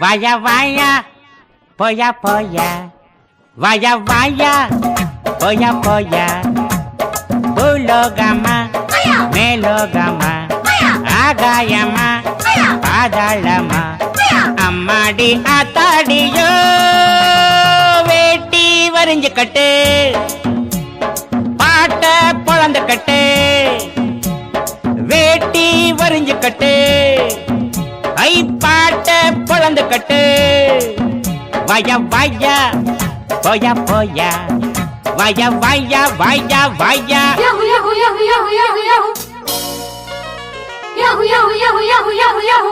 வாயா வாயா போயா போயா வாயா வாயா போயா போயா பூலோகமா மேலோகமா ஆகாயமா பாதாளமா அம்மாடி ஆத்தாடியோ வேட்டி வரிஞ்சு கட்டு பாட்ட பொழந்து கட்டு வேட்டி வரிஞ்சு கட்டு ஐ பாட்ட பொழந்து கட்டு வாயா வாயா போயா போயா வாயா வாயா வாயா வாயா Yahoo Yahoo Yahoo Yahoo Yahoo Yahoo Yahoo Yahoo Yahoo Yahoo Yahoo Yahoo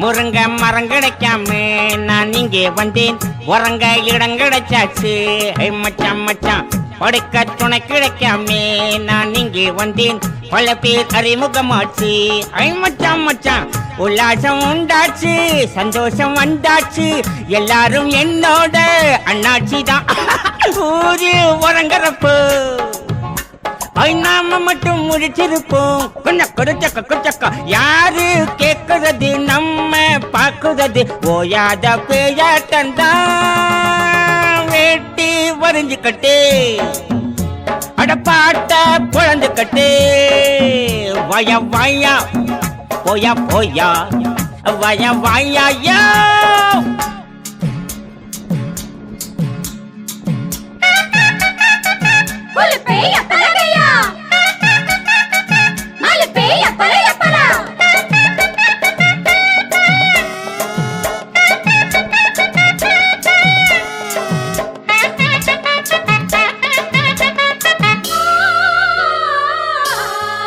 முருங்க மரம் கிடைக்காம நான் இங்கே வந்தேன் உறங்க இடம் கிடைச்சாச்சு மச்சான் மச்சான் படுக்க துணை கிடைக்காம நான் இங்கே வந்தேன் பல பேர் அறிமுகமாச்சு மச்சான் மச்சான் உல்லாசம் உண்டாச்சு சந்தோஷம் வந்தாச்சு எல்லாரும் என்னோட அண்ணாச்சி தான் ஊரு உறங்குறப்போ நாம மட்டும் முடிச்சிருப்போம் கொஞ்சம் கொடுச்சக்க கொடுச்சக்கா யாரு கேக்குறது நம்ம பாக்குறது ஓயாத பேயாட்டந்தான் வேட்டி வரிஞ்சு கட்டு அடப்பாட்ட பொழந்து கட்டு வாயா வாயா போயா போயா வாயா வாயா யோ ஒரு பேய பலக